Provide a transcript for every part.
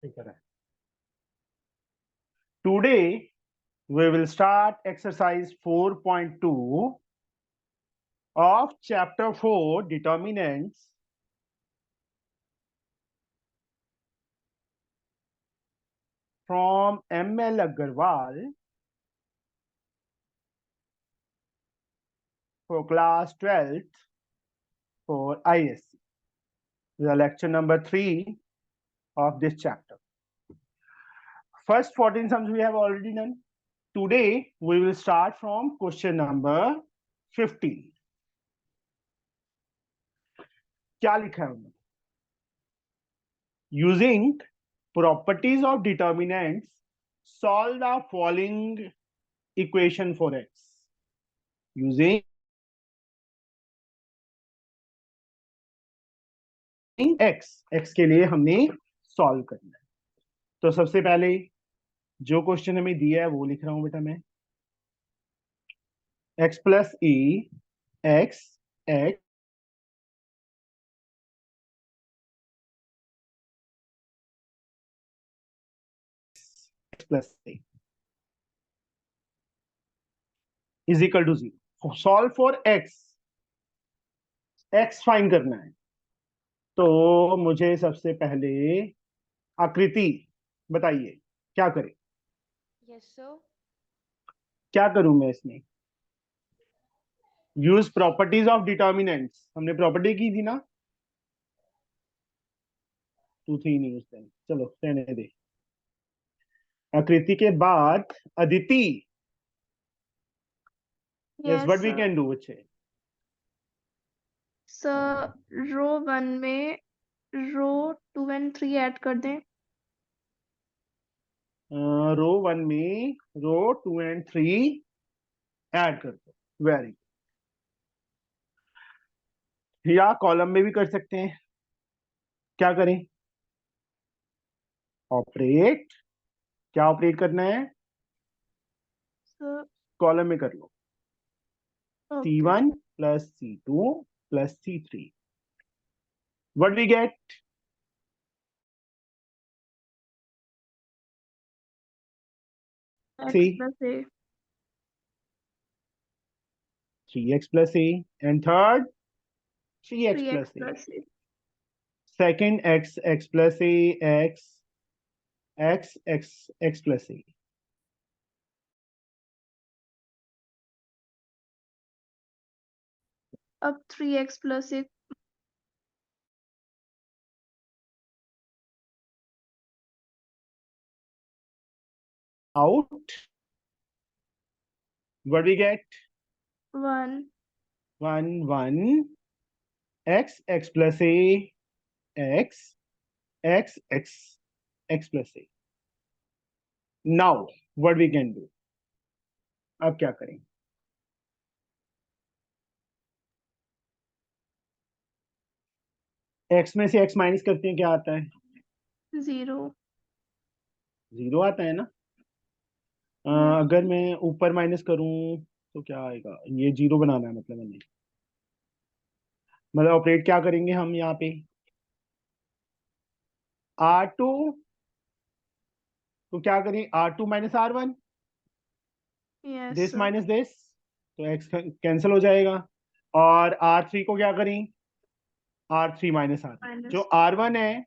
ठीक है। Today we will start exercise 4.2 of chapter 4 determinants from M.L. Agarwal for class 12th for ISC. The lecture number 3 of this chapter. First 14 sums we have already done. Today we will start from question number 15. क्या लिखा है उन्होंने? Using properties of determinants, solve the following equation for x. Using x के लिए हमने solve करना है। तो सबसे पहले जो क्वेश्चन हमें दिया है वो लिख रहा हूं बेटा मैं। x plus e x x plus a is equal to 0। Solve for x find करना है। तो मुझे सबसे पहले आकृति बताइए क्या करें। Yes sir. क्या करूं मैं इसमें? यूज प्रॉपर्टीज ऑफ डिटर्मिनेंट्स, हमने प्रॉपर्टी की थी ना। 2 3 नहीं उस टाइम, चलो रहने दे। आकृति के बाद Aditi, yes what we can do बच्चे? सर रो 1 में रो 2 एंड 3 ऐड कर दें। रो 1 में रो 2 एंड 3 ऐड कर दो। Very good. या कॉलम में भी कर सकते हैं। क्या करें? ऑपरेट। क्या ऑपरेट करना है? सर कॉलम में कर लो। Okay C1 plus C2 plus C3 what we get? x plus a 3x plus a and third 3x 3x plus a. Plus a Second x plus a x plus a. अब 3x plus a Out what we get? 1 1 x plus a x plus a. Now what we can do? अब क्या करें? x में से x minus करते हैं, क्या आता है? 0 0 आता है ना। अगर मैं ऊपर माइनस करूं तो क्या आएगा? ये 0 बनाना है मतलब हमें। मतलब ऑपरेट क्या करेंगे हम यहाँ पे? R2 तो क्या करें? R2 minus R1, yes this sir minus this, तो x कैंसिल हो जाएगा। और R3 को क्या करें? R3 minus R1। जो R1 है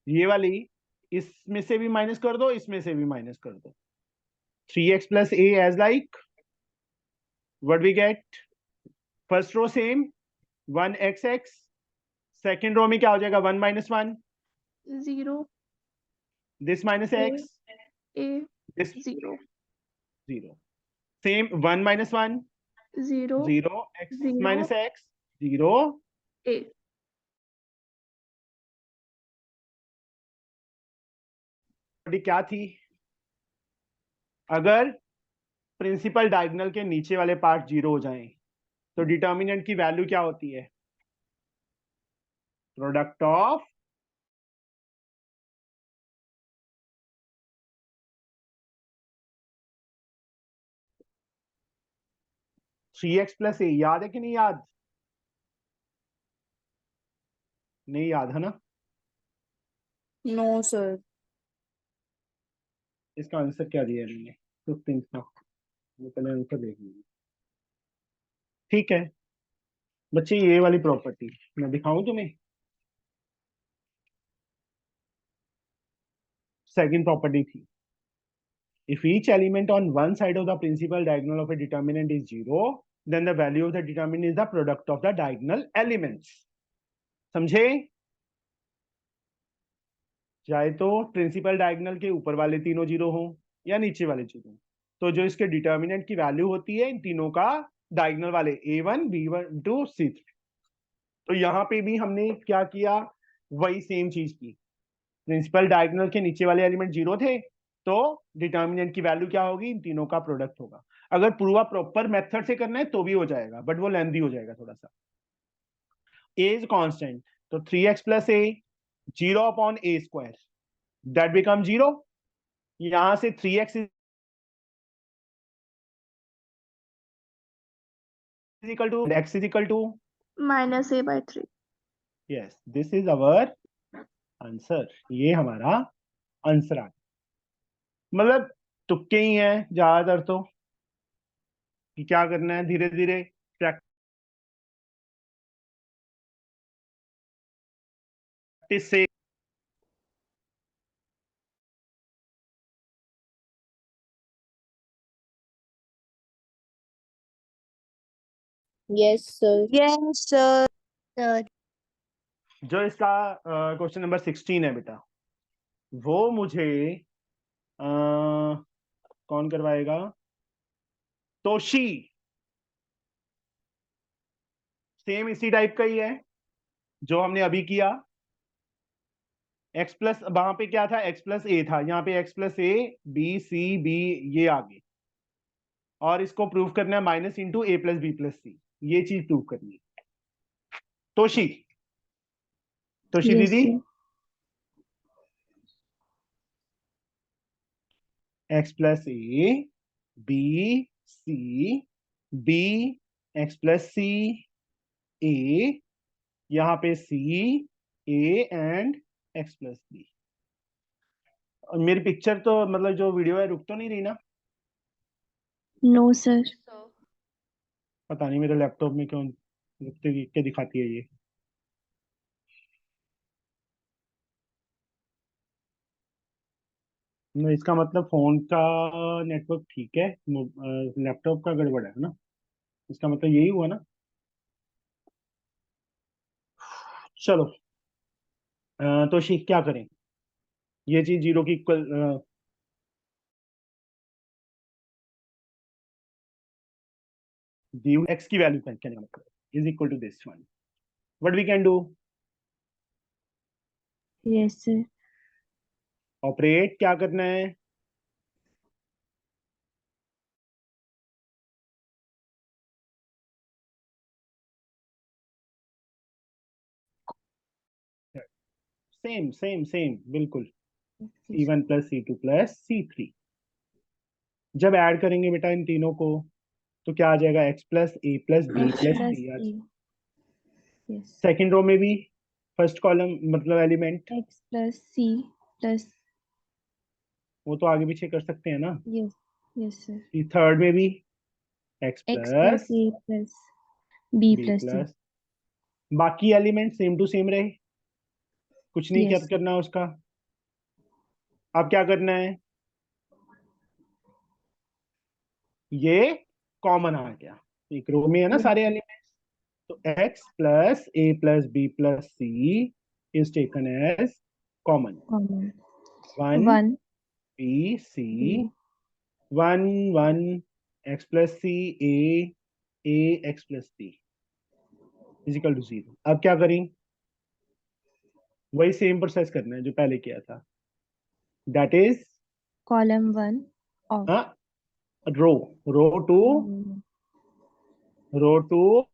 ये वाली, इसमें से भी माइनस कर दो, इसमें से भी माइनस कर दो। 3x plus a as like what we get? First row same 1xx, second row में क्या हो जाएगा? 1 minus 1, 0 this minus x, a this 0 0, same 1 minus 1 0 0, x 0 minus x 0। a क्या थी? अगर प्रिंसिपल डायगोनल के नीचे वाले पार्ट 0 हो जाएं तो डिटर्मिनेंट की वैल्यू क्या होती है? Product of three x plus a. याद है कि नहीं याद? नहीं याद है ना? No sir. इसका आंसर क्या दिया है मैंने? 15 का। पहले आंसर देख लीजिए। ठीक है बच्चे, ये वाली प्रॉपर्टी मैं दिखाऊं तुम्हें। सेकंड प्रॉपर्टी थी, if each element on one side of the principal diagonal of a determinant is zero, then the value of the determinant is the product of the diagonal elements. समझे? चाहे तो principal diagonal के ऊपर वाले तीनों zero हो या नीचे वाले जीरो, तो जो इसके डिटर्मिनेंट की वैल्यू होती है इन तीनों का डायगोनल वाले A1 B1 2 C3। तो यहाँ पे भी हमने क्या किया, वही सेम चीज की। प्रिंसिपल डायगोनल के नीचे वाले एलिमेंट जीरो थे, तो डिटर्मिनेंट की वैल्यू क्या होगी, इन तीनों का प्रोडक्ट होगा। अगर पूरा प्रॉपर मेथड से करना है तो भी हो जाएगा, बट वो लेंथी हो जाएगा थोड़ा सा। ए इज कांस्टेंट, तो 3x plus a 0 upon a square, that become 0। यहां से 3x is equal to x is equal to -a/3। Yes, this is our answer. ये हमारा आंसर आ, मतलब तुक्के ही हैं ज्यादातर तो, कि क्या करना है, धीरे धीरे प्रैक्टिस से। Yes, sir. Yes, sir. Sir. जो इसका क्वेश्चन नंबर 16 है बेटा, वो मुझे कौन करवाएगा? तोशी। सेम इसी टाइप का ही है जो हमने अभी किया। x प्लस, वहां पे क्या था, x प्लस ए था, यहाँ पे x plus a b c b ये आगे, और इसको प्रूव करना है minus into a plus b plus c, ये चीज प्रूव करनी है। तोशी, तोशी Yes, दीदी, sir. x plus a b c b x plus c a, यहाँ पे c a and x plus b. मेरी पिक्चर तो मतलब जो वीडियो है रुक तो नहीं रही ना? No, sir. पता नहीं मेरे लैपटॉप में क्यों रुकते के दिखाती है ये। इसका मतलब फोन का नेटवर्क ठीक है, लैपटॉप का गड़बड़ है ना, इसका मतलब यही हुआ ना। चलो तो शीख क्या करें, ये चीज जीरो की इक्वल, एक्स की वैल्यू का कहने का मतलब is equal to this one, what we can do, Yes, sir. Operate क्या करना है, सेम सेम सेम बिल्कुल, C1 plus C2 plus C3। जब ऐड करेंगे बेटा इन तीनों को तो क्या आ जाएगा, x plus a plus b X plus plus c. A. Yes. Second row में भी फर्स्ट कॉलम मतलब element, X plus C plus. वो तो आगे पीछे कर सकते हैं ना। Yes. Yes, sir. थर्ड में भी x X plus plus A plus B b plus C. Plus, बाकी एलिमेंट सेम टू सेम रहे, कुछ नहीं क्या Yes. करना उसका। अब क्या करना है, ये कॉमन आ गया, एक रो में है ना Yes. सारे एलिमेंट्स, तो x plus a plus b plus c is taken as common. Common. 1 1 b c, B. 1 1 x plus c a x plus b is equal to 0। अब क्या करें, वही सेम प्रोसेस करना है जो पहले किया था, that is Column 1 of. Row, row two, Mm. Row two,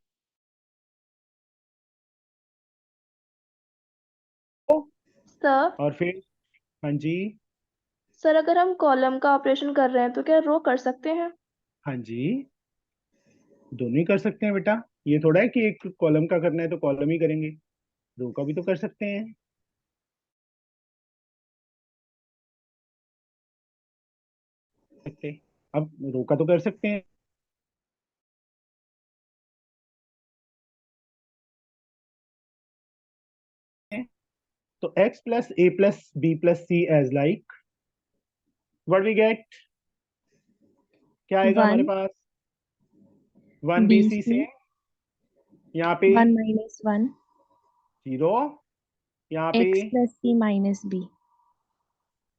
sir और फिर हाँ जी, सर अगर हम कॉलम का ऑपरेशन कर रहे हैं तो क्या रो कर सकते हैं? हाँ जी, दोनों ही कर सकते हैं बेटा। ये थोड़ा है कि एक कॉलम का करना है तो कॉलम ही करेंगे, रो का भी तो कर सकते हैं। सकते, अब रोका तो कर सकते हैं। तो x plus a plus b plus c as like what we get, क्या आएगा हमारे 1 पास 1bc से BC यहाँ पे 1 minus 1 0, यहाँ पे x plus c minus b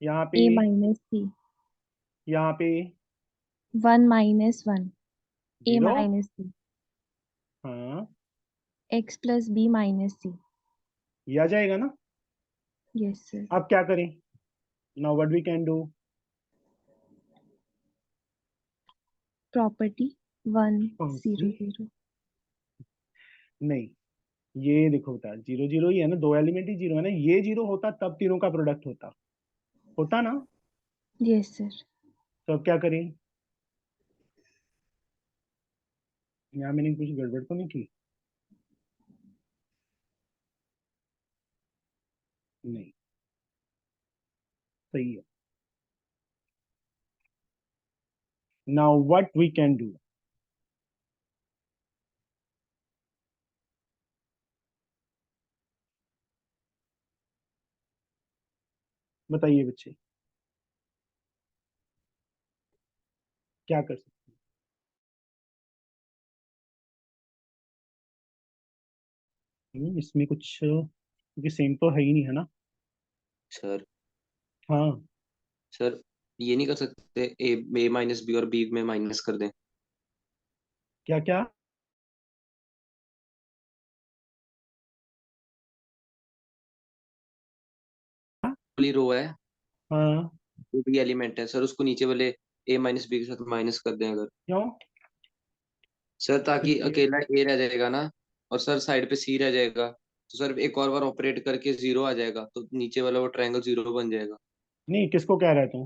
यहाँ पे a minus c यहाँ पे 1 minus 1 a 0, minus c हाँ x plus b minus c. ये आ जाएगा ना। Yes, sir. अब क्या करें, now what we can do, Property 1 कौन 0 सी, 0. नहीं ये देखो बेटा 0 0 ही है ना, दो एलिमेंट ही जीरो है ना, ये जीरो होता तब तीनों का प्रोडक्ट होता, होता ना। Yes, sir. तो अब क्या करें, यहाँ मैंने कुछ गड़बड़ तो नहीं की, नहीं सही है। Now what we can do, बताइए बच्चे क्या कर सकते हैं, इसमें कुछ क्योंकि सेम तो है ही नहीं है ना। सर हाँ सर ये नहीं कर सकते ए माइनस बी और बी में माइनस कर दें? क्या क्या, वाली रो है, हाँ वो भी एलिमेंट है सर, उसको नीचे वाले ए माइनस बी के साथ माइनस कर दें अगर। क्यों, सर ताकि इसलिए अकेला ए रह जाएगा ना, और सर साइड पे सी रह जाएगा, तो सर एक और बार ऑपरेट करके जीरो आ जाएगा, तो नीचे वाला वो ट्रायंगल जीरो बन जाएगा। नहीं, किसको कह रहा है तू,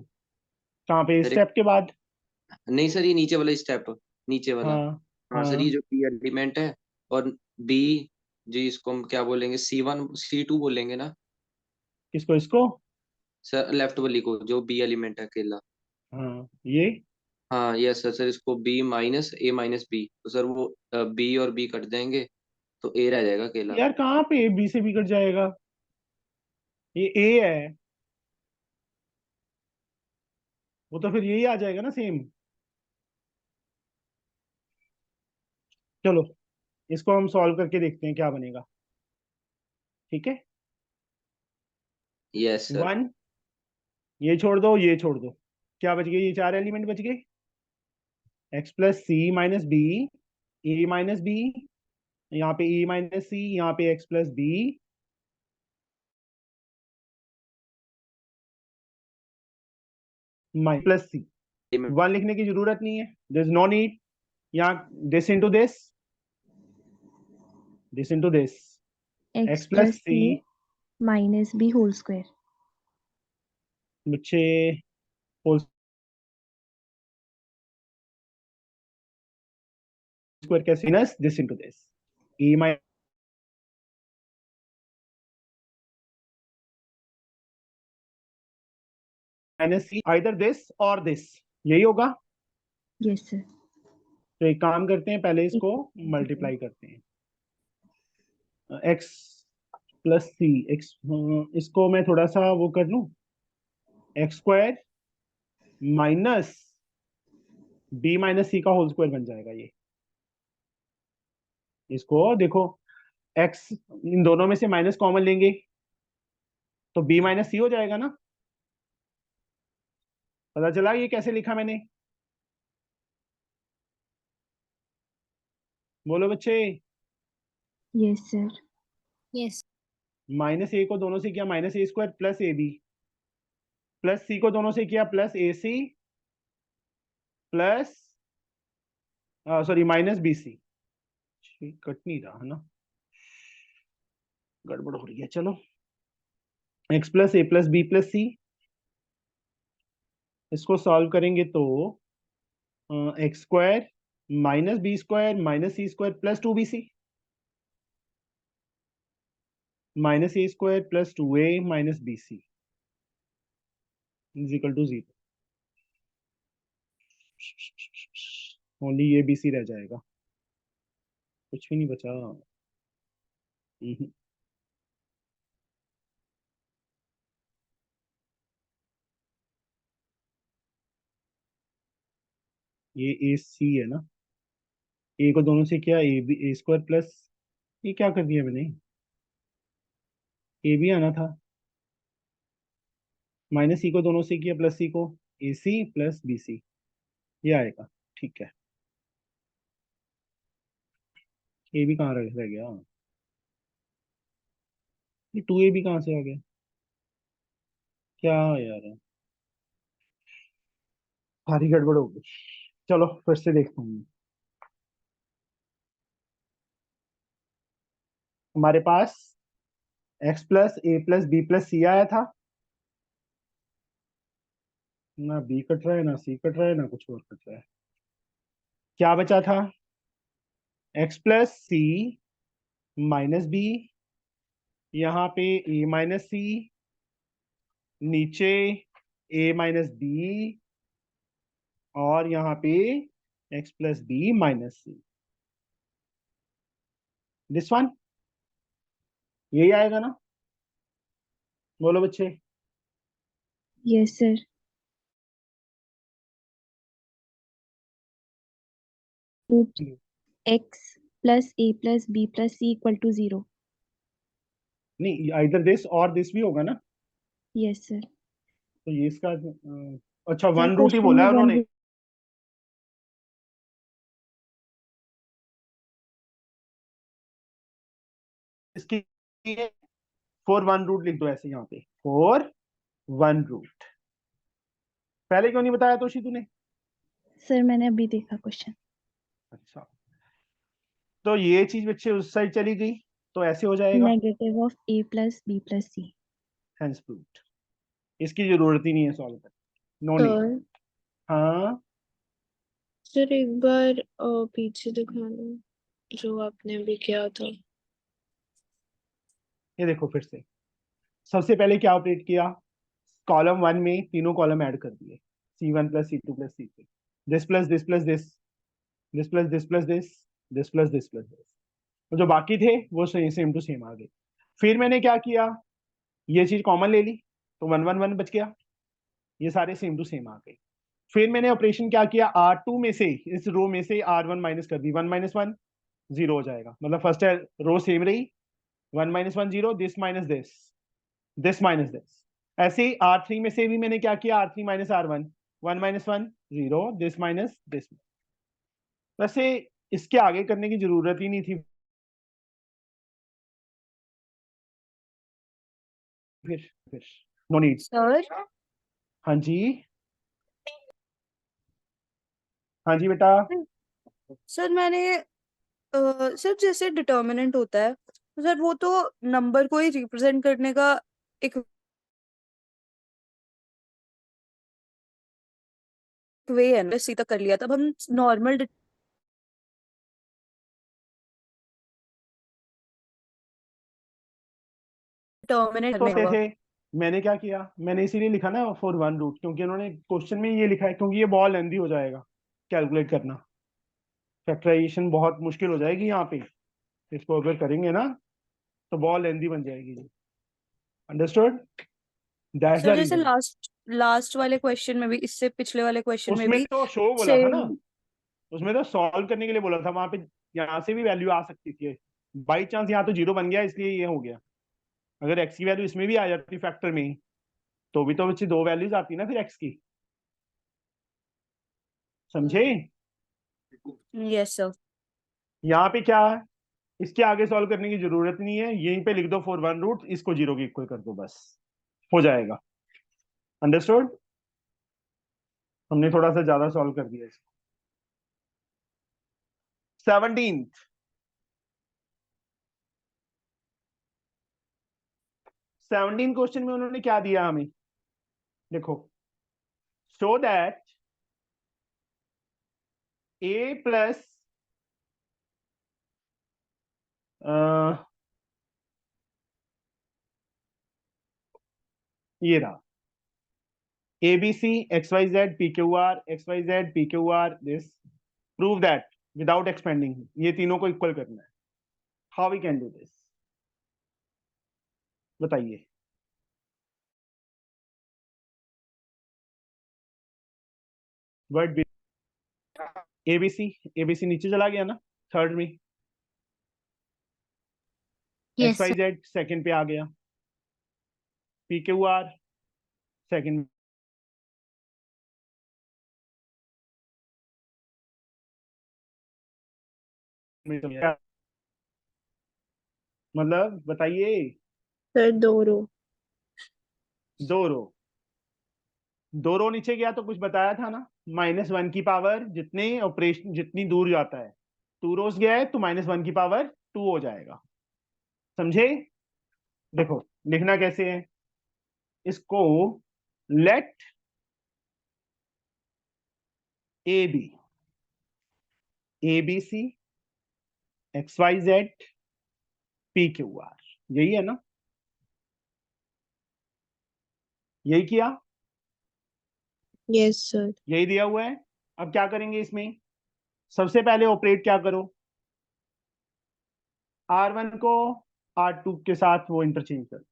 कहाँ पे सर स्टेप के बाद, नहीं सर, ये नीचे वाला स्टेप, नीचे वाला। हाँ हाँ सर, ये हाँ जो बी एलिमेंट है, और बी, जी इसको हम क्या बोलेंगे, C1 C2 बोलेंगे ना किसको, इसको, सर, लेफ्ट वाली को जो बी एलिमेंट है अकेला। हाँ ये, हाँ यस सर, इसको B minus a minus B, तो सर वो बी और बी कट देंगे, तो ए रह जाएगा अकेला। यार कहाँ पे बी से बी कट जाएगा, ये ए है, वो तो फिर यही आ जाएगा ना सेम। चलो इसको हम सॉल्व करके देखते हैं क्या बनेगा, ठीक है। Yes sir. 1, ये छोड़ दो ये छोड़ दो, क्या बच गए, ये चार एलिमेंट बच गए, x plus c minus b, a minus b, यहाँ पे ए माइनस सी, यहाँ पे x plus b plus c. 1 लिखने की जरूरत नहीं है, दिस नो नीड, यहाँ this into this, X x plus plus c, c minus b whole square. बच्चे होल स्क्वायर कैसे, minus this into this, a minus c, either this और this, यही होगा। Yes, sir. तो एक काम करते हैं, पहले इसको Equal. मल्टीप्लाई करते हैं, एक्स प्लस सी, एक्स, इसको मैं थोड़ा सा वो कर लूं, x square minus b minus c का होल स्क्वायर बन जाएगा ये, इसको देखो, एक्स इन दोनों में से माइनस कॉमन लेंगे तो बी माइनस सी हो जाएगा ना, पता चला ये कैसे लिखा मैंने, बोलो बच्चे, Yes, sir. Yes. Minus a को दोनों से किया minus a square plus a b, plus c को दोनों से किया plus a c plus, sorry minus b c, cut नहीं रहा है ना, गड़बड़ हो रही है, चलो x plus a plus b plus c, इसको सॉल्व करेंगे तो x square minus b square minus c square plus 2bc, minus a square plus 2a minus b c is equal to 0। Only ये बी सी रह जाएगा, कुछ भी नहीं बचा। ये ए सी है ना, ए को दोनों से किया, a b a square plus, ये क्या कर दिया मैंने, ए भी आना था, माइनस सी को दोनों से किया प्लस सी को, ए सी प्लस बी सी, ये आएगा। ठीक है, ए भी कहाँ रह गया, ये टू ए भी कहाँ से आ गया, क्या यार है? सारी गड़बड़ हो गई। चलो फिर से देखता हूँ। हमारे पास x plus a plus b plus सी आया था, ना बी कट रहा है ना सी कट रहा है ना कुछ और कट रहा है। क्या बचा था, x plus c minus b, यहाँ पे ए माइनस सी, नीचे ए माइनस बी, और यहाँ पे x plus b minus c, this one, यही आएगा ना, बोलो बच्चे। Yes, sir. Root x plus a plus b plus c equal to 0. नहीं, इधर दिस और दिस भी होगा ना, Yes, sir. तो ये इसका अच्छा Sir, वन रूट ही question बोला में है one उन्होंने, root इसकी फोर वन रूट लिख दो ऐसे यहाँ पे, फोर वन रूट। पहले क्यों नहीं बताया तोशी तूने? sir मैंने अभी देखा question. अच्छा, तो ये चीज बच्चे उस साइड चली गई, तो ऐसे हो जाएगा, Negative of a plus b plus c. Hence proved. इसकी जरूरत ही नहीं है सॉल्व करने, नो नीड। सर हाँ सर एक बार पीछे दिखाना जो आपने अभी किया था। ये देखो फिर से, सबसे पहले क्या ऑपरेट किया, कॉलम वन में तीनों कॉलम ऐड कर दिए, C1 plus C2 plus C3, this plus this plus this, this plus this plus this, this plus this plus this, तो जो बाकी थे वो सेम टू सेम आ गए। फिर मैंने क्या किया, ये चीज कॉमन ले ली, तो वन वन वन बच गया, ये सारे सेम टू सेम आ गए। फिर मैंने ऑपरेशन क्या किया, R2 में से, इस रो में से R1 माइनस कर दी, वन माइनस वन जीरो हो जाएगा, मतलब फर्स्ट रो सेम रही, one minus one zero, this minus this minus this. ऐसे ही R3 में से भी मैंने क्या किया, R3 minus R1, one minus one zero, this minus this. वैसे इसके आगे करने की जरूरत ही नहीं थी, फिर नो नीड। सर हाँ जी, हाँ जी बेटा। सर मैंने सर जैसे डिटर्मिनेंट होता है तो सर वो तो नंबर को ही रिप्रेजेंट करने का एक वे है ना, इसी तक कर लिया, तब हम नॉर्मल डिटर्मिनेंट करने होते होगा। थे, मैंने क्या किया, मैंने इसीलिए लिखा ना फॉर वन रूट, क्योंकि उन्होंने क्वेश्चन में ये लिखा है, क्योंकि ये बहुत लेंदी हो जाएगा कैलकुलेट करना, फैक्टराइजेशन बहुत मुश्किल हो जाएगी यहाँ पे, इसको अगर करेंगे ना तो बहुत लेंदी बन जाएगी। अंडरस्टूड, दैट्स द सर जैसे रीजन। लास्ट लास्ट वाले क्वेश्चन में भी, इससे पिछले वाले क्वेश्चन में उसमें भी तो शो बोला था ना, सेम। उसमें तो सॉल्व करने के लिए बोला था, वहां पे यहाँ से भी वैल्यू आ सकती थी, बाई चांस यहाँ तो जीरो बन गया इसलिए ये हो गया, अगर एक्स की वैल्यू इसमें भी आ जाती फैक्टर में ही, तो भी तो बच्चे दो वैल्यूज आती ना फिर एक्स की, समझे? Yes sir. यहाँ पे क्या है, इसके आगे सॉल्व करने की जरूरत नहीं है, यहीं पे लिख दो फॉर वन रूट, इसको जीरो के इक्वल कर दो, बस हो जाएगा। अंडरस्टूड, हमने थोड़ा सा ज्यादा सॉल्व कर दिया इसको। 17 क्वेश्चन में उन्होंने क्या दिया हमें, देखो, शो दैट ए प्लस ये रहा, a b c x y z p q r, x y z p q r, this prove that without expanding, ये तीनों को इक्वल करना है। How we can do this, बताइए। वर्ड एबीसी, एबीसी नीचे चला गया ना थर्ड में, एक्स वाई जेड सेकंड पे आ गया, पी क्यू आर सेकंड में, मतलब बताइए। सर दो रो। दो रो, दो रो नीचे गया तो कुछ बताया था ना, -1 की पावर जितने ऑपरेशन जितनी दूर जाता है, 2 रोज गया है तो -1 की पावर 2 हो जाएगा, समझे। देखो लिखना कैसे है इसको, let a b, a b c x y z p q r, यही है ना, यही किया, यस सर। यही दिया हुआ है। अब क्या करेंगे इसमें, सबसे पहले ऑपरेट क्या करो, R1 को R2 के साथ वो इंटरचेंज करो,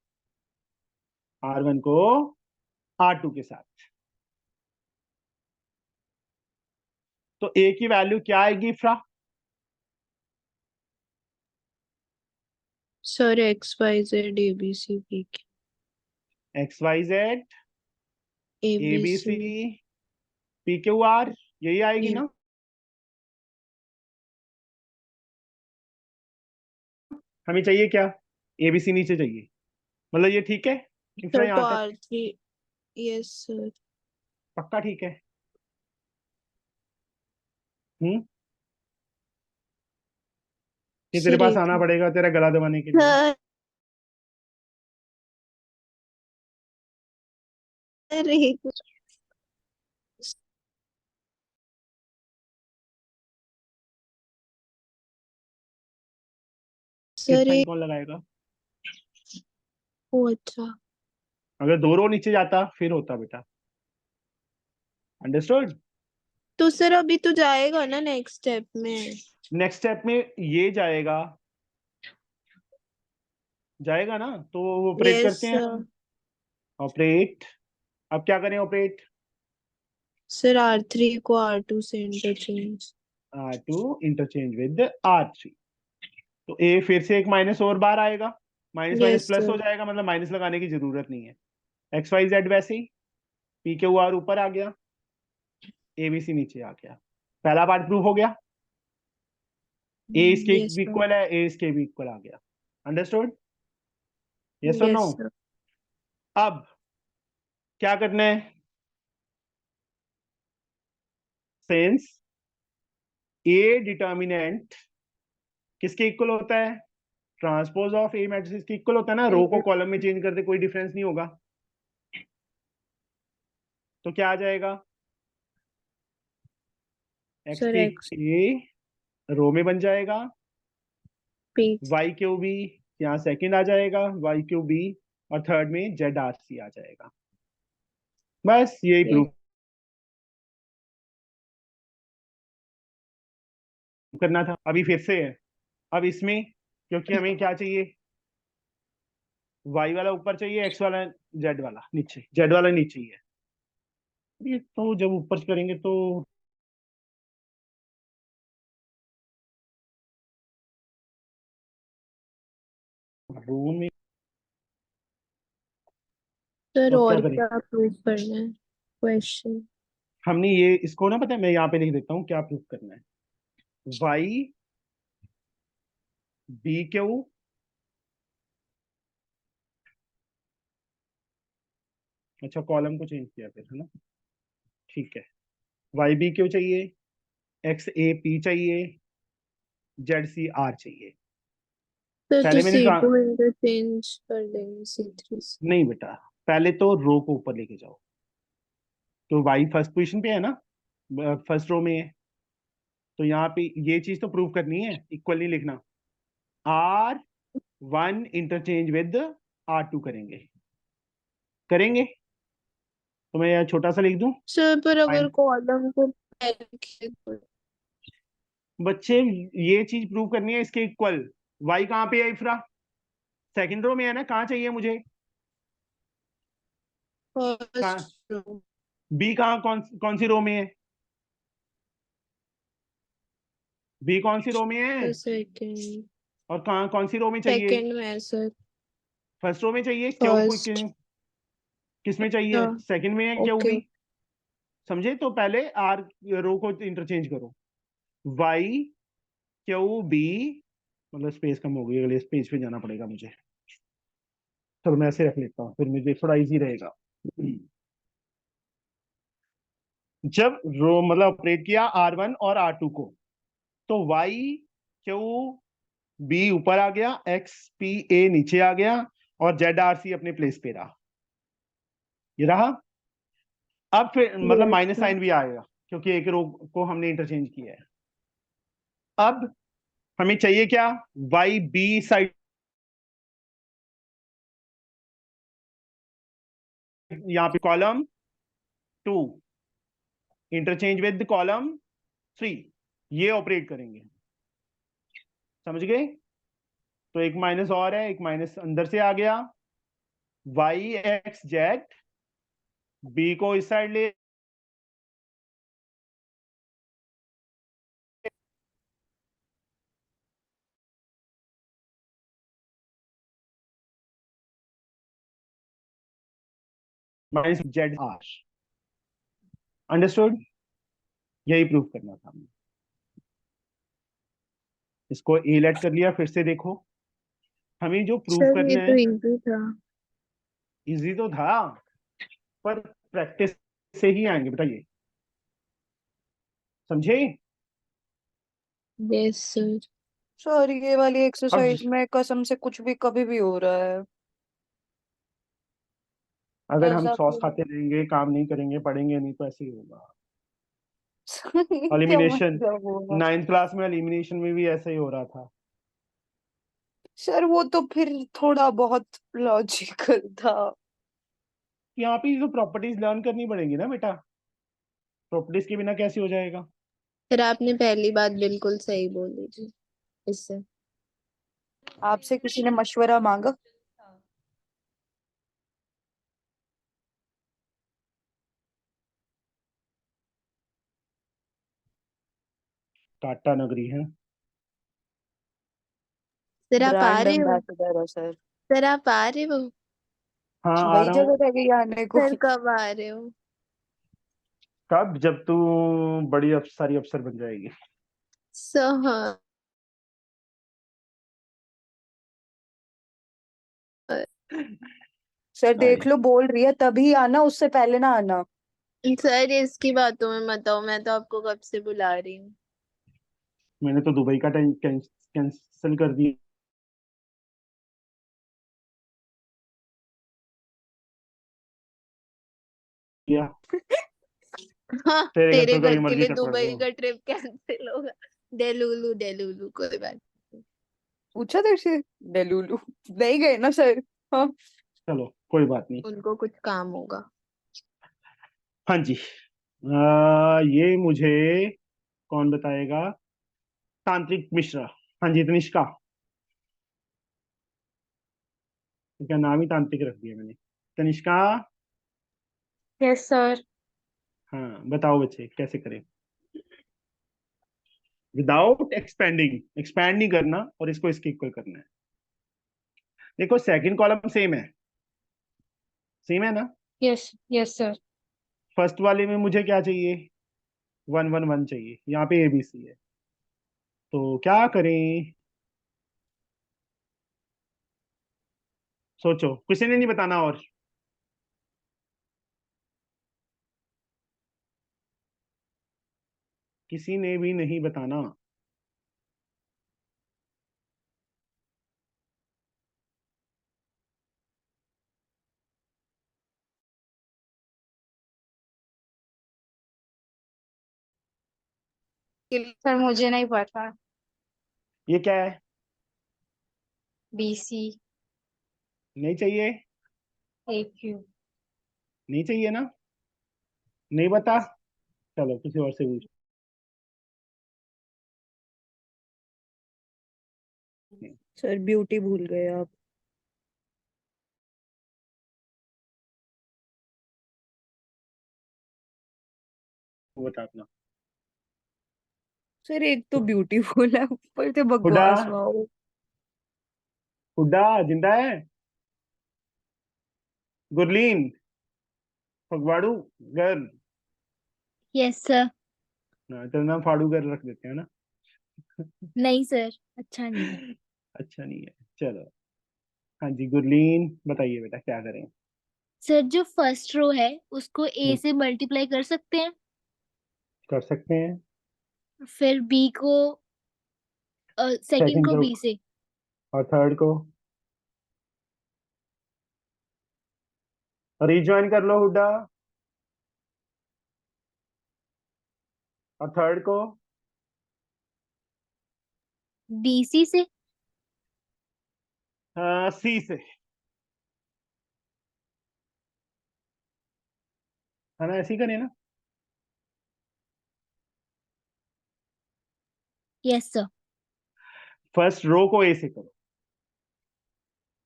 R1 को R2 के साथ, तो A की वैल्यू क्या आएगी फ्रा, sir x y z a b c p x y z a a b b c c p q r, यही आएगी ना। हमें चाहिए क्या, एबीसी नीचे चाहिए, मतलब ये ठीक है इफ्रा सर तो यहाँ तक, R3। Yes sir. पक्का ठीक है। हम्म, ये तेरे सर पास एक आना पड़ेगा तेरा गला दबाने के लिए। सर एक किस सर साइन एक कौन लगाएगा, ओ अच्छा। अगर दो रो नीचे जाता फिर होता बेटा, अंडरस्टूड। तो सर अभी तो जाएगा ना नेक्स्ट स्टेप में। नेक्स्ट स्टेप में ये जाएगा, जाएगा ना, तो ऑपरेट यस करते हैं सर। हम, ऑपरेट। अब क्या करें ऑपरेट, सर R3 को R2 से interchange. R2 interchange with R3, तो ए फिर से एक माइनस और बार आएगा, माइनस माइनस यस प्लस हो सर। जाएगा, मतलब माइनस लगाने की जरूरत नहीं है। एक्स वाई जेड वैसे ही, पी क्यू आर ऊपर आ गया, एबीसी नीचे आ गया, पहला पार्ट प्रूव हो गया, ए इसके यस भी सर। इक्वल है, ए इसके भी इक्वल आ गया, अंडरस्टूड, यस और नो। Yes sir. अब क्या करना है, सिंस ए डिटर्मिनेंट किसके इक्वल होता है, ट्रांसपोज ऑफ ए मैट्रिक्स के इक्वल होता है ना, रो को कॉलम में चेंज करते कोई डिफरेंस नहीं होगा, तो क्या आ जाएगा, एक्स सर के एक्स ए रो में बन जाएगा, पी। वाई क्यू बी यहाँ सेकंड आ जाएगा, वाई क्यू बी, और थर्ड में जेड आर सी आ जाएगा, बस यही प्रूफ करना था। अभी फिर से है, अब इसमें क्योंकि हमें क्या चाहिए, वाई वाला ऊपर चाहिए, एक्स वाला जेड वाला नीचे, जेड वाला नीचे ही है, ये तो जब ऊपर करेंगे तो रो में, सर तो अब क्या और करें, क्या प्रूव करना है क्वेश्चन। हमने ये इसको ना, पता है मैं यहाँ पे लिख देता हूँ क्या प्रूफ करना है, वाई बी क्यू, अच्छा कॉलम को चेंज किया फिर, है ना, ठीक है, वाई बी क्यू चाहिए, एक्स ए पी चाहिए, जेड सी आर चाहिए। सर तो पहले मैंने C2 इंटरचेंज कर देंगे C3 से। नहीं बेटा, पहले तो रो को ऊपर लेके जाओ, तो वाई फर्स्ट पोजीशन पे है ना, फर्स्ट रो में है, तो यहाँ पे ये चीज तो प्रूव करनी है, इक्वल नहीं लिखना, R1 इंटरचेंज विद R2 करेंगे, करेंगे, तो मैं यहाँ छोटा सा लिख दूं, सर पर अगर फाइन, कॉलम को पहले लिखे तो बच्चे ये चीज प्रूव करनी है इसके इक्वल। y कहाँ पे है इफ्रा? सेकंड रो में है ना, कहाँ चाहिए मुझे? कहाँ? फर्स्ट b कहाँ, कौन सी रो में है? b कौन सी रो में है? सेकंड और कहाँ, कौन सी रो में चाहिए? सेकंड में है सर। फर्स्ट रो में चाहिए क्यों? फर्स्ट। किस में चाहिए? हाँ सेकंड में है क्यों ओके। भी? समझे? तो पहले आर रो को इंटरचेंज करो। y क्यू बी, मतलब स्पेस कम हो गई, अगले पेज पे जाना पड़ेगा मुझे। चलो मैं ऐसे रख लेता हूँ, फिर मुझे थोड़ा इजी रहेगा। जब रो मतलब ऑपरेट किया R1 और R2 को, तो y क्यू बी ऊपर आ गया, एक्स पी ए नीचे आ गया, और जेड आर सी अपने प्लेस पे रहा। ये रहा। अब फिर मतलब यस माइनस सर। साइन भी आएगा क्योंकि एक रो को हमने इंटरचेंज किया है। अब हमें चाहिए क्या? वाई बी साइड, यहाँ पे कॉलम 2 इंटरचेंज विद कॉलम 3, ये ऑपरेट करेंगे। समझ गए? तो एक माइनस और है, एक माइनस अंदर से आ गया। वाई एक्स जेड, बी को इस साइड ले, माइनस जेड आर। अंडरस्टूड? यही प्रूव करना था हमें। इसको ए लेट कर लिया, फिर से देखो। हमें जो प्रूव सर ये करना तो है, इजी था। इजी तो था, पर प्रैक्टिस से ही आएंगे बेटा ये। समझे? Yes sir. सर ये वाली अब एक्सरसाइज में कसम से कुछ भी कभी भी हो रहा है। अगर हम ऐसा सॉस क्यों? खाते रहेंगे, काम नहीं करेंगे, पढ़ेंगे नहीं, तो ऐसे ही होगा। क्या एलिमिनेशन, मतलब होगा? 9th क्लास में एलिमिनेशन में भी ऐसा ही हो रहा था। सर वो तो फिर थोड़ा बहुत लॉजिकल था। यहाँ पे जो प्रॉपर्टीज लर्न करनी पड़ेगी ना बेटा, प्रॉपर्टीज के बिना कैसे हो जाएगा? सर आपने पहली बात बिल्कुल सही बोली जी। इससे आपसे किसी ने मशवरा मांगा? टाटा नगरी है। सर आप आ ब्रांड रहे हो? एम्बेसडर है सर। सर आप आ रहे हो? हाँ आ वही रहा जगह हूँ। रह गई आने को। सर कब आ रहे हो? कब? जब तू बड़ी सारी अफसर बन जाएगी। सर सर आई, देख लो, बोल रही है तभी आना, उससे पहले ना आना। सर इसकी बातों में मत आओ, मैं तो आपको कब से बुला रही हूँ। मैंने तो दुबई का कैंसिल कर दिया। हाँ तेरे घर तेरे तो कभी घर के मर्जी लिए से पढ़ दुबई लो। का ट्रिप कैंसिल होगा। डेलुलु डेलुलु कोई बात नहीं। पूछा तेरे से? डेलुलु नहीं गए ना सर? हाँ। चलो कोई बात नहीं। उनको कुछ काम होगा। हाँ जी। ये मुझे कौन बताएगा? तांत्रिक मिश्रा। हाँ जी तनिष्का। क्या नाम ही तांत्रिक रख दिया मैंने। तनिष्का। Yes sir. हाँ बताओ बच्चे कैसे करें? विदाउट एक्सपेंडिंग, एक्सपैंड नहीं करना और इसको इसके इक्वल करना है। देखो सेकंड कॉलम सेम है, सेम है ना? Yes yes sir. फर्स्ट वाले में मुझे क्या चाहिए? 1 1 1 चाहिए, यहाँ पे ABC है। तो क्या करें? सोचो, किसी ने नहीं बताना, और किसी ने भी नहीं बताना। सर मुझे नहीं पता। ये क्या है? BC नहीं चाहिए? AQ। नहीं चाहिए ना? नहीं बता? चलो किसी और से पूछो। सर ब्यूटी भूल गए आप। वो बता अपना। सर एक तो ब्यूटीफुल है, ऊपर से हुडा, बकवास वाओ। हुडा जिंदा है? गुरलीन, फगवाड़ू गर्ल। Yes sir. ना तेरा नाम फाड़ू गर्ल रख देते हैं ना। नहीं सर, अच्छा नहीं है। अच्छा नहीं है, चलो। हाँ जी गुरलीन, बताइए बेटा क्या करें। सर जो फर्स्ट रो है उसको ए हम्म, से मल्टीप्लाई कर सकते हैं, कर सकते हैं। फिर बी को सेकंड सेकंड को रो बी से, और थर्ड को रिज्वाइन कर लो हुडा, और थर्ड को बी सी से। सी से, है ना? ऐसे ही करें ना। Yes sir. फर्स्ट रो को ए से करो,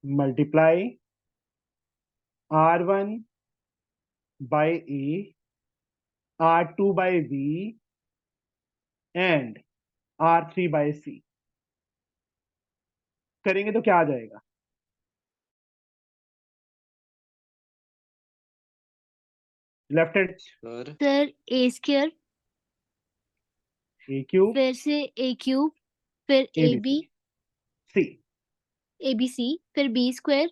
multiply R1 by a, R2 by b and R3 by c. करेंगे तो क्या आ जाएगा? Left hand sir sir a square, a cube, फिर से ए क्यूब, फिर a a b b, c, c, a b c, फिर b square,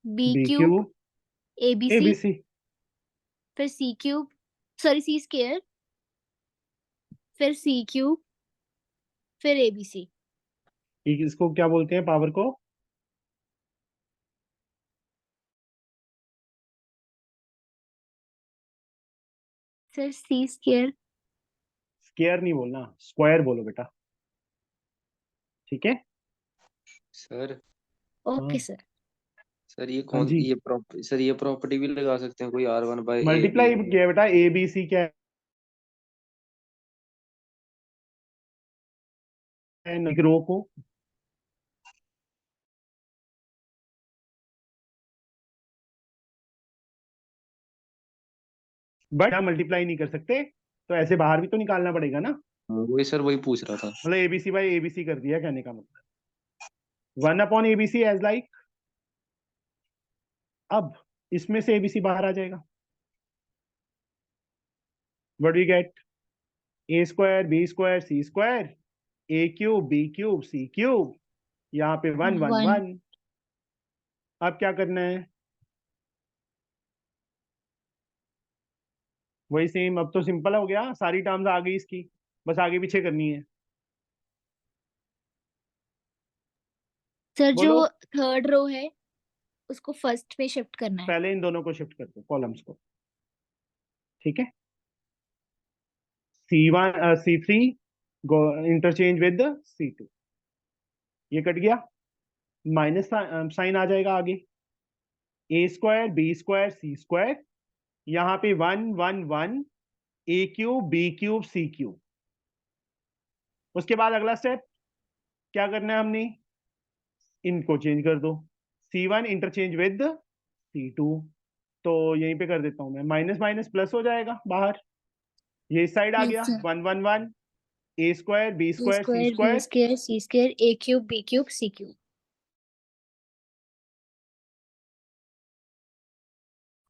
b b cube, cube, a b a c, b c. फिर c cube, sorry c square, फिर c cube, फिर ए b सी। इसको क्या बोलते हैं power को? सर सी square. Square नहीं बोलना, स्क्वायर बोलो बेटा, ठीक है? सर ओके हाँ। सर। सर ये हाँ कौन जी, सर ये प्रॉपर्टी भी लगा सकते हैं कोई R1 by A B? Multiply किया बेटा, ए बी सी क्या है? रो को बट मल्टीप्लाई नहीं कर सकते, तो ऐसे बाहर भी तो निकालना पड़ेगा ना। वही सर, वही पूछ रहा था। मतलब एबीसी बाई एबीसी कर दिया, कहने का मतलब 1 अपॉन एबीसी एज लाइक। अब इसमें से एबीसी बाहर आ जाएगा। What we get? A square b square c square, a cube b cube c cube, यहाँ पे वन वन वन। वन। अब क्या करना है? वही सेम, अब तो सिंपल हो गया, सारी टर्म्स आ गई इसकी, बस आगे पीछे करनी है। सर जो बोलो। थर्ड रो है उसको फर्स्ट में शिफ्ट करना है। पहले इन दोनों को शिफ्ट कर दो, कॉलम्स को, ठीक है? C1 C3 go interchange with C2, ये कट गया, माइनस साइन आ जाएगा आगे, ए square b square c square, यहाँ पे वन वन वन, ए cube b cube c cube. उसके बाद अगला स्टेप क्या करना है हमने? इनको चेंज कर दो, C1 इंटरचेंज विद C2। तो यहीं पे कर देता हूं मैं, माइनस माइनस प्लस हो जाएगा बाहर, ये इस साइड आ यस गया, sir. One one one, A square B a square c square b square, square c square, a cube b cube c cube,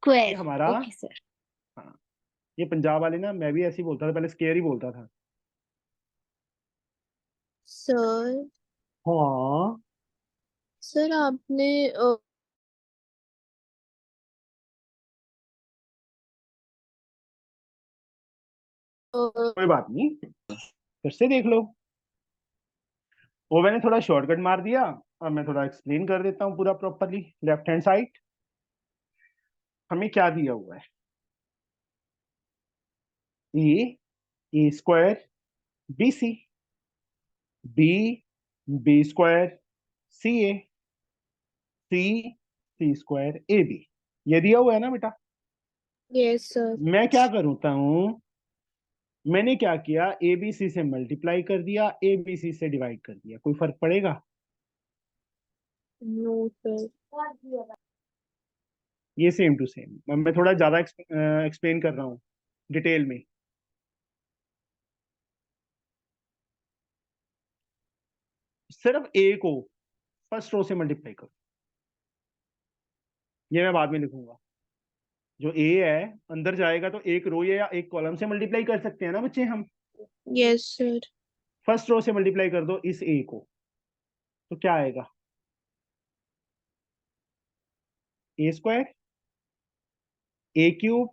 ये स्क्वायर। हमारा। Okay sir. हाँ, ये पंजाब वाले ना, मैं भी ऐसे ही बोलता था पहले, स्केयर ही बोलता था। सर हाँ, सर आपने कोई बात नहीं, फिर से देख लो। वो मैंने थोड़ा शॉर्टकट मार दिया, अब मैं थोड़ा एक्सप्लेन कर देता हूँ पूरा प्रॉपरली। लेफ्ट हैंड साइड हमें क्या दिया हुआ है? A square b c, b b square c a, c c square a b, ये दिया हुआ है ना बेटा? Yes sir. मैं क्या करता हूँ, मैंने क्या किया, ए बी सी से मल्टीप्लाई कर दिया, ए बी सी से डिवाइड कर दिया, कोई फर्क पड़ेगा? No sir. ये सेम टू सेम। मैं थोड़ा ज्यादा एक्सप्लेन कर रहा हूँ डिटेल में। सिर्फ ए को फर्स्ट रो से मल्टीप्लाई करो, ये मैं बाद में लिखूंगा। जो ए है अंदर जाएगा तो एक रो या एक कॉलम से मल्टीप्लाई कर सकते हैं ना बच्चे हम। Yes sir. फर्स्ट रो से मल्टीप्लाई कर दो इस ए को, तो क्या आएगा? ए स्क्वायर, ए क्यूब,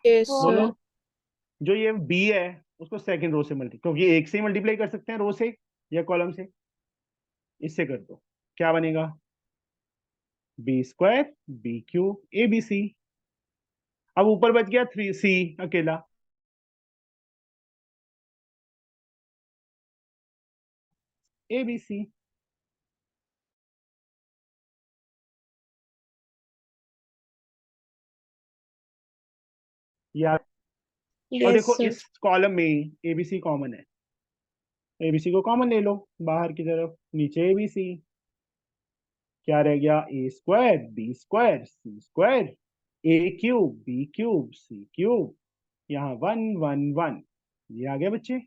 यस बोलो। सर। जो ये बी है उसको सेकंड रो से क्योंकि एक से ही मल्टीप्लाई कर सकते हैं, रो से या कॉलम से। इससे कर दो, क्या बनेगा? B square b cube a b c. अब ऊपर बच गया 3C अकेला। A b c. या और यस देखो सर। इस कॉलम में एबीसी कॉमन है, एबीसी को कॉमन ले लो बाहर की तरफ, नीचे एबीसी। क्या रह गया? ए square b square c square a cube b cube c cube. यहाँ 1 1 1। ये आ गया बच्चे।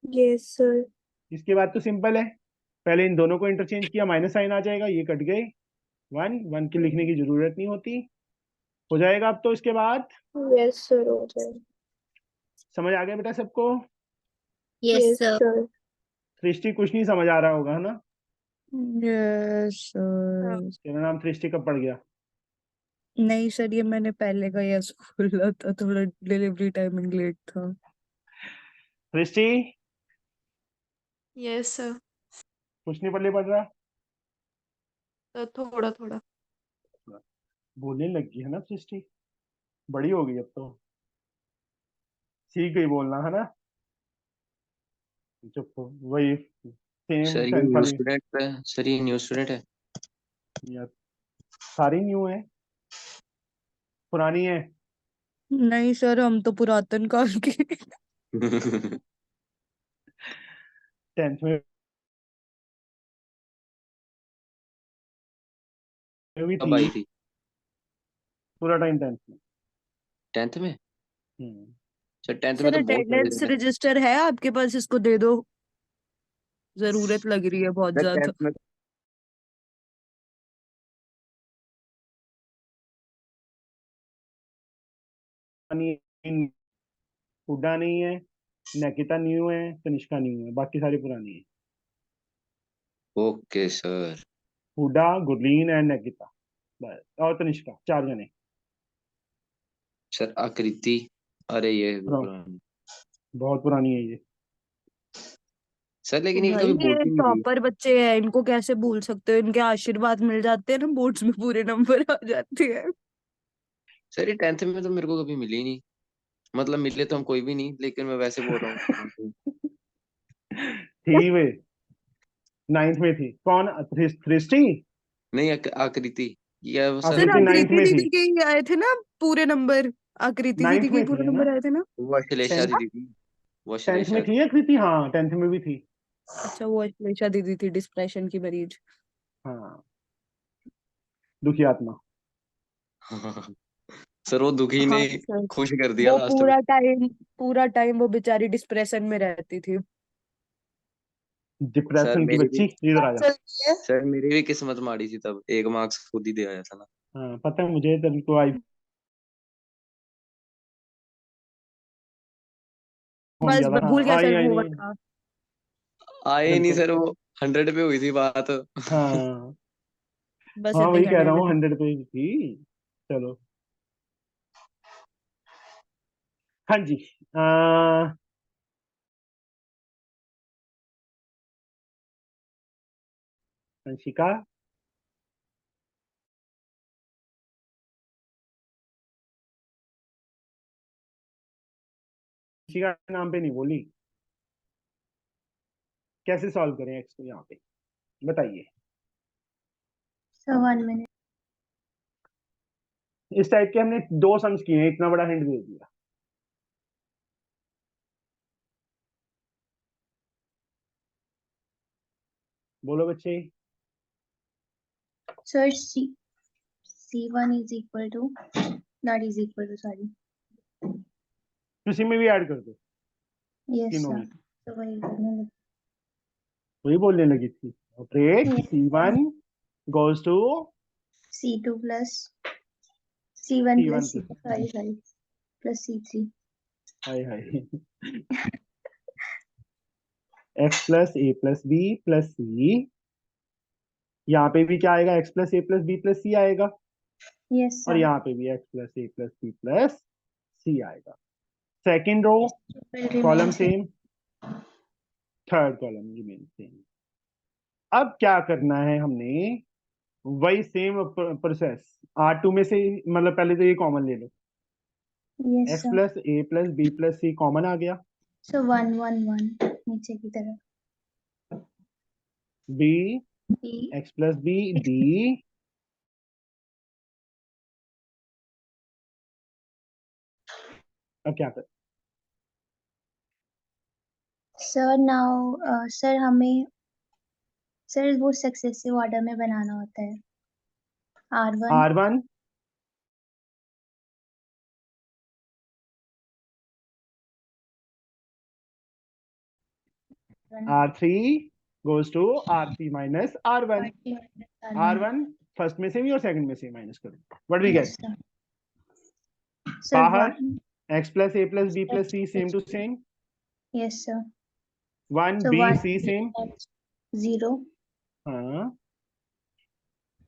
Yes sir. इसके बाद तो सिंपल है, पहले इन दोनों को इंटरचेंज किया, माइनस साइन आ जाएगा, ये कट गए। 1 1 के लिखने की जरूरत नहीं होती। हो जाएगा अब तो। इसके बाद यस सर हो जाएगा। समझ आ गया बेटा सबको? Yes yes sir. सर। सृष्टि कुछ नहीं समझ आ रहा होगा, है ना? Yes sir. तेरा नाम सृष्टि कब पड़ गया? नहीं सर, ये मैंने पहले का यस बोला था, थोड़ा डिलीवरी टाइमिंग लेट था। सृष्टि यस सर। कुछ नहीं पढ़ रहा? थोड़ा थोड़ा। बोलने लग गई है ना सृष्टि, बड़ी हो गई अब तो, सीख गई बोलना, है ना? चुप हो, वही सेम सर ये 10th न्यू वाली। स्टूडेंट है, सर ये न्यू स्टूडेंट है। यार सारी न्यू है, पुरानी है। नहीं सर, हम तो पुरातन काल के। 10th में भी कब थी, आई थी? पूरा टाइम 10th में। 10th में? हम्म। सर 10th में सर तो बहुत सारे अटेंडेंस थे। रजिस्टर है आपके पास? इसको दे दो, जरूरत लग रही है बहुत सर ज्यादा। 10th में हुडा नहीं है, नैकिता न्यू है, तनिष्का न्यू है, बाकी सारी पुरानी है। Okay sir. Hooda, Gurleen and Naikita, बस, और तनिष्का, 4 जने। सर आकृति, अरे ये भी पुरा- पुरानी। बहुत पुरानी है ये। सर तो लेकिन ये भाई कभी ये बोलती नहीं थी। टॉपर बच्चे हैं, इनको कैसे भूल सकते हो? इनके आशीर्वाद मिल जाते हैं ना, बोर्ड्स में पूरे नंबर आ जाते हैं। सर ये 10th में तो मेरे को कभी मिली नहीं, मतलब मिले तो हम कोई भी नहीं, लेकिन मैं वैसे बोल रहा हूँ। थी वे, 9th में थी। कौन? सृष्टि। नहीं आकृति, या वो सर सर आकृति वो 9th आकृति में थी, दीदी के ही आए थे ना पूरे नंबर? आकृति दीदी 9th के ही में थी, पूरे है ना? नंबर आए थे ना? वो अश्लेषा 10th दीदी थी, वो 10th में अश्लेषा थी आकृति, हाँ 10th में भी थी। अच्छा, वो अश्लेषा दीदी थी, डिप्रेशन की मरीज। हाँ, दुखी आत्मा। हाँ। सर वो दुखी ने हाँ सर। खुश कर दिया वो लास्ट में। पूरा टाइम वो बेचारी डिप्रेशन में रहती थी। सर डिप्रेशन की मेरी भी, बच्ची, इधर आ जा। चल रही है। सर मेरी भी किस्मत माड़ी थी, तब एक मार्क्स खुद ही दे आया था ना। हाँ पता है मुझे, तेरे को आई फोन बस दिया था। भूल हाँ गया आई सर, आई वो नहीं, बता। आए ही नहीं बिल्कुल। सर, वो 100 पे हुई थी बात। हाँ बस हाँ अभी वही कह रहने रहा दे। हूँ, 100 पे थी। चलो, हाँ जी। अंशिका, अंशिका के नाम पे नहीं बोली। कैसे सॉल्व करें एक्स को यहाँ पे, बताइए। Sir 1 minute. इस टाइप के हमने 2 सम्स किए हैं, इतना बड़ा हिंट दे दिया। बोलो बच्चे। Sir, C1 is equal to, not is equal to, sorry. किसी में भी ऐड कर दो Yes, तीनों sir. में। So वही करने लगे। वही बोलने लगी थी। Operate Yes. C1 goes to C2 plus C1 C1 plus C, plus sorry, plus C3. हाय हाय x plus a plus b plus c। यहाँ पे भी क्या आएगा, x plus a plus b plus c आएगा, Yes, और sir. यहाँ पे भी x plus a plus b plus c आएगा। Second row Will remain column same. Same, third column remain same. अब क्या करना है हमने, वही सेम प्रोसेस R2 में से, मतलब पहले तो ये कॉमन ले लो, Yes, x sir. Plus a plus b plus c common आ गया, So 1 1 1 नीचे की तरफ। b B x plus b d अब क्या कर, सर नाउ सर हमें सर वो सक्सेसिव ऑर्डर में बनाना होता है। R1 R1 R3 goes to R3 minus R1। R1 first में से भी और सेकंड में से माइनस करो, व्हाट वी गेट। सर बाहर 1 x plus a plus b plus c same to same, yes sir 1 so b 1 c same, 0 हाँ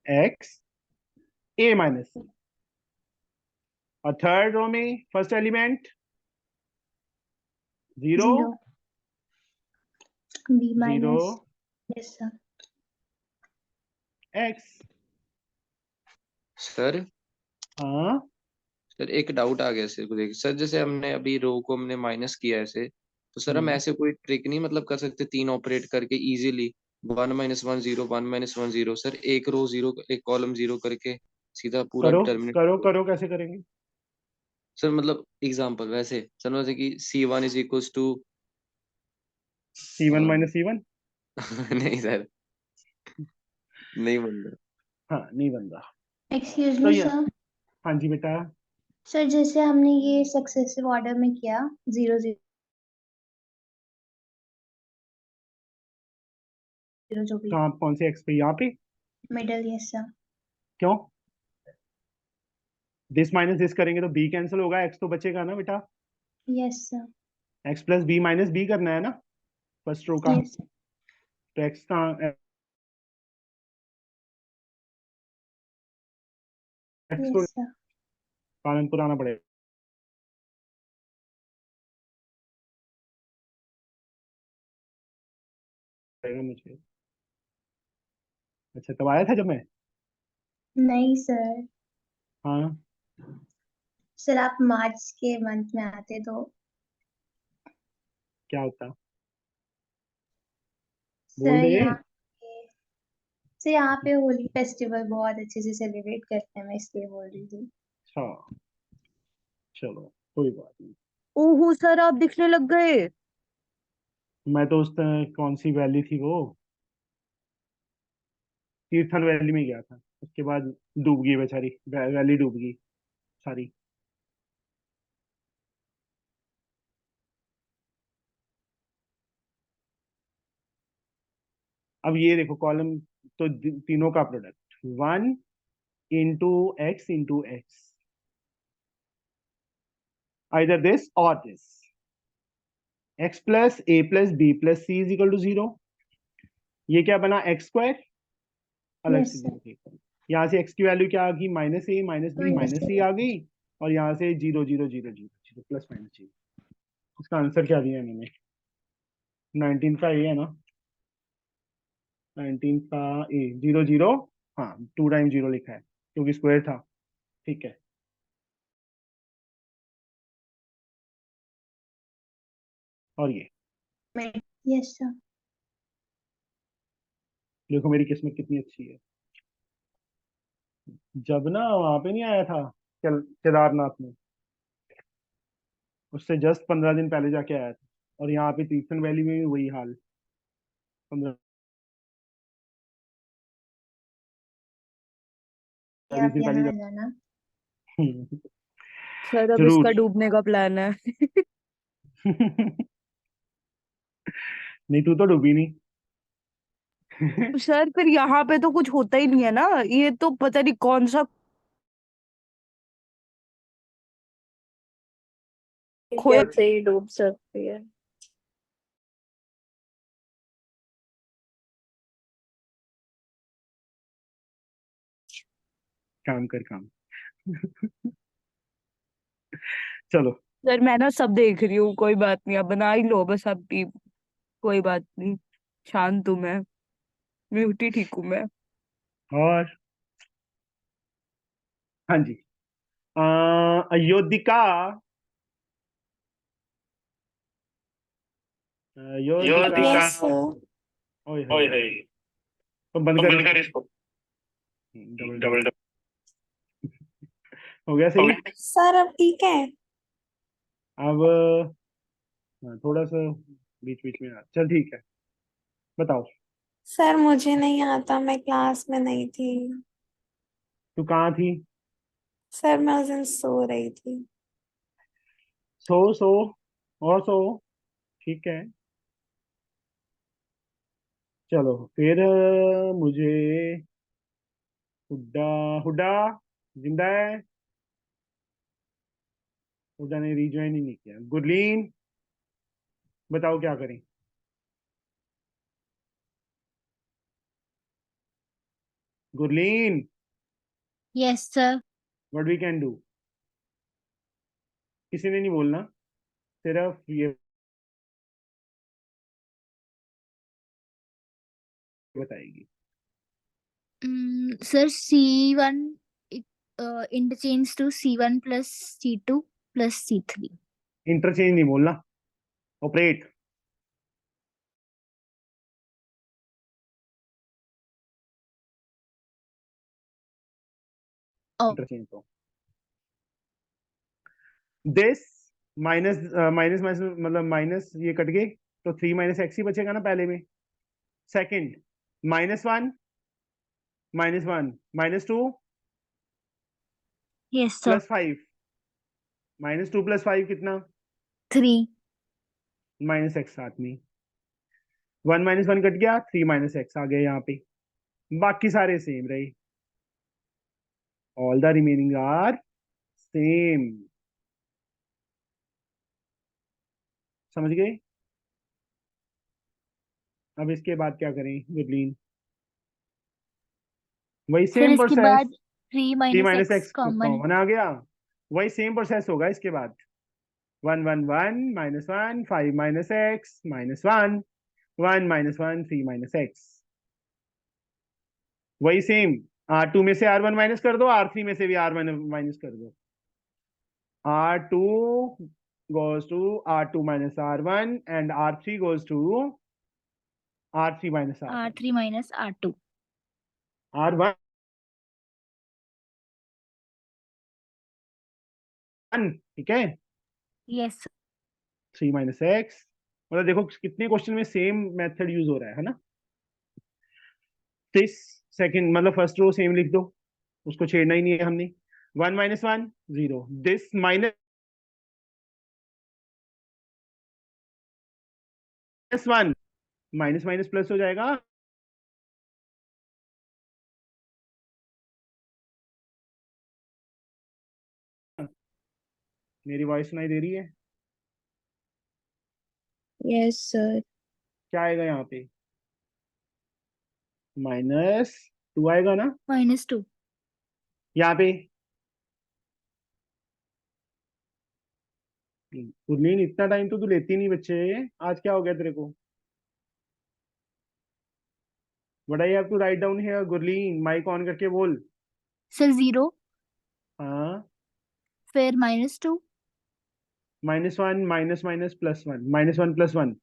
x a minus, और थर्ड रो में first element 0 0 B 0 minus yes sir x। Sir हाँ sir एक doubt आ गया sir को देखिए sir, जैसे हमने अभी रो को हमने माइनस किया ऐसे, तो सर हम ऐसे कोई ट्रिक नहीं मतलब कर सकते तीन ऑपरेट करके इजीली 1 माइनस 1 0 1 माइनस 1 0 सर, एक रो जीरो एक कॉलम जीरो करके सीधा पूरा करो डिटर्मिनेट करो करो, कैसे करेंगे। सर मतलब एग्जांपल वैसे सर जैसे कि C1 is equals to C1 minus C1, नहीं सर नहीं बन रहा। हाँ नहीं बन रहा। एक्सक्यूज तो मी ये, सर हाँ जी बेटा, सर जैसे हमने ये सक्सेसिव ऑर्डर में किया 0 0 जो भी कहाँ कौन से x पे, यहाँ पे मिडल यस सर क्यों, दिस माइनस दिस करेंगे तो b कैंसिल होगा, x तो बचेगा ना बेटा। Yes sir x plus b minus b करना है ना फर्स्ट रो का, यस तो x का x को यस सर कॉलम पुराना पड़ेगा मुझे। अच्छा तब आया था जब मैं, नहीं सर हाँ सर आप मार्च के मंथ में आते तो क्या होता, बोल सर दे। यहाँ पे सर यहाँ पे होली फेस्टिवल बहुत अच्छे से सेलिब्रेट करते हैं, मैं इसलिए बोल रही थी। अच्छा चलो कोई बात नहीं। ओहो सर आप दिखने लग गए। मैं तो उस तरह कौन सी वैली थी वो, तीर्थन वैली में गया था, उसके बाद डूब गई बेचारी, वैली डूब गई सारी। अब ये देखो कॉलम, तो तीनों का product 1 into x into x, either this or this, x plus a plus b plus c is equal to 0। ये क्या बना, एक्स स्क्वायर, अलग यस से सर लिखो। यहाँ से x की वैल्यू क्या आ गई, minus a minus b minus c आ गई, और यहाँ से 0 0 0 0 0 प्लस माइनस 0। इसका आंसर क्या दिया मैंने, 19 का ए है ना, 19 का ए 0 0, हाँ 2 टाइम 0 लिखा है क्योंकि स्क्वायर था, ठीक है। और ये यस सर देखो मेरी किस्मत कितनी अच्छी है, जब ना वहां पे नहीं आया था केदारनाथ में, उससे जस्ट 15 दिन पहले जाके आया था, और यहाँ पे तीर्थन वैली में भी वही हाल, 15 अभी आप से यहाँ पहले आ जाना। सर अब जरूर। इसका डूबने का प्लान है। नहीं, तू तो डूबी नहीं। सर फिर यहाँ पे तो कुछ होता ही नहीं है ना, ये तो पता नहीं कौन सा खोया। कैसे ही डूब सकती है। काम कर काम। चलो। सर मैं ना सब देख रही हूँ, कोई बात नहीं, आप बना ही लो बस आप टीम। कोई बात नहीं, शांत हूँ मैं, म्यूटी ठीक हूँ मैं। और हाँ जी, अयोध्या। अयोध्या। Yes sir. ओए होए। तो बंद कर इसको। डबल डबल हो गया सही। सर अब ठीक है। अब थोड़ा सा बीच बीच में चल, ठीक है, बताओ। सर मुझे नहीं आता, मैं क्लास में नहीं थी। तू कहाँ थी? सर मैं उस दिन सो रही थी। सो सो और सो। ठीक है, चलो फिर मुझे हुड्डा। हुड्डा जिंदा है? हुड्डा ने रिज्वाइन ही नहीं किया। गुरलीन, बताओ क्या करें? Gurleen, yes sir. What we can do? किसी ने नहीं बोलना, सिर्फ ये बताएगी। Sir C1 interchange to C1 plus C2 plus C3। Interchange नहीं बोलना, ऑपरेट। इंटरचेंज तो दिस माइनस माइनस माइनस मतलब माइनस, ये कट गए तो 3 माइनस एक्स ही बचेगा ना पहले में। Second, -1 -1 -2 yes sir. +5। -2 +5 कितना? 3। माइनस एक्स साथ में। 1 -1 कट गया, 3 माइनस एक्स आ गए यहाँ पे। बाकी सारे सेम रहे। All the remaining are same. समझ गए? अब इसके बाद क्या करें गुरलीन? वही फिर सेम इसके प्रोसेस। बाद 3 3 minus minus x x common. Common आ गया। वही सेम प्रोसेस होगा इसके बाद। 1 1 1 -1 5 माइनस एक्स -1 1 -1 3 माइनस एक्स। वही सेम। R2 में से R1 माइनस कर दो, R3 में से भी R1 माइनस कर दो। R2 goes to R2 minus R1 and R3 goes to R3 minus R1। R3 minus R2। R1 ठीक है। यस। 3 माइनस एक्स, मतलब देखो कितने क्वेश्चन में सेम मेथड यूज हो रहा है ना। दिस सेकंड मतलब फर्स्ट रो सेम लिख दो, उसको छेड़ना ही नहीं है हमने। 1 -1 0, दिस -1 माइनस माइनस प्लस हो जाएगा। मेरी वॉइस सुनाई दे रही है? Yes sir. क्या आएगा यहाँ पे? -2 आएगा ना -2। यहाँ पे। गुरलीन, इतना टाइम तो तू लेती नहीं बच्चे, आज क्या हो गया तेरे को? What I have to write down here? Gurleen, mic on करके बोल। सर 0, हाँ, फिर -2, -1 माइनस माइनस +1 -1 +1।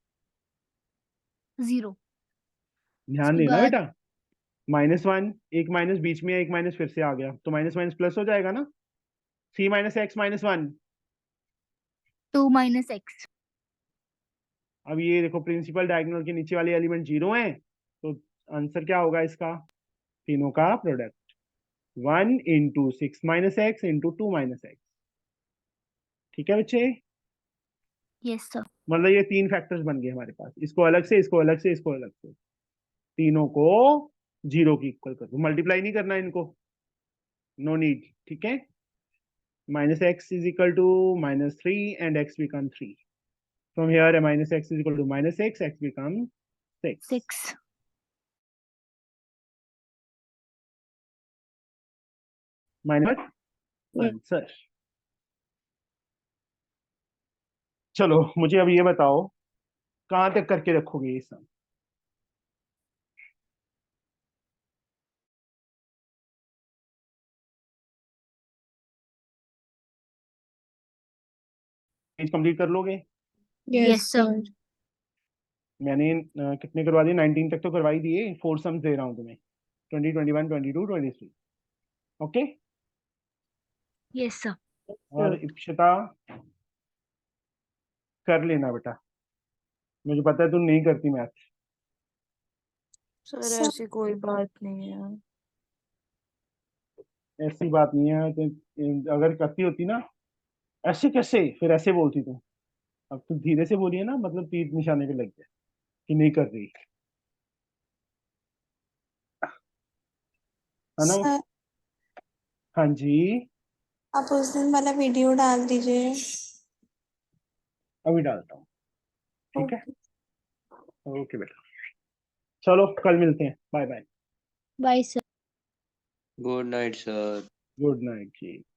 0। ध्यान उसके देना बाद बेटा। -1, एक माइनस बीच में, एक माइनस फिर से आ गया, तो माइनस माइनस प्लस हो जाएगा ना। 3 - x -1। 2 minus x. अब ये देखो, प्रिंसिपल डायगोनल के नीचे वाले एलिमेंट 0 हैं, तो आंसर क्या होगा इसका? तीनों का product. 1 into 6 minus x into 2 minus x. ठीक है बच्चे, यस सर। मतलब ये 3 फैक्टर्स बन गए हमारे पास, इसको अलग से, इसको अलग से, इसको अलग से, तीनों को 0 की इक्वल कर दो, मल्टीप्लाई नहीं करना इनको, नो नीड। ठीक है, minus x is equal to minus 3 and x become 3. From here, a minus x is equal to minus 6, x becomes 6. 6. Minus Yes. answer. चलो मुझे अब ये बताओ कहाँ तक करके रखोगे ये सब। पेज कंप्लीट कर लोगे? Yes sir. मैंने कितने करवा दिए, 19 तक तो करवा ही दिए, 4 सम्स दे रहा हूँ तुम्हें, 20, 21, 22, 23। Okay, yes sir. और इप्सिता कर लेना बेटा, मुझे पता है तुम नहीं करती मैथ। सर सर ऐसी कोई बात नहीं है। ऐसी बात नहीं है, तो अगर करती होती ना, ऐसे कैसे, फिर ऐसे बोलती तुम। अब तुम धीरे से बोलिए ना, मतलब तीर निशाने पे लग गया कि नहीं कर रही, है ना? सर हाँ जी, आप उस दिन वाला वीडियो डाल दीजिए। अभी डालता हूँ। ठीक है, ओके। ओके बेटा, चलो कल मिलते हैं, bye bye, bye sir. Good night sir. Good night जी।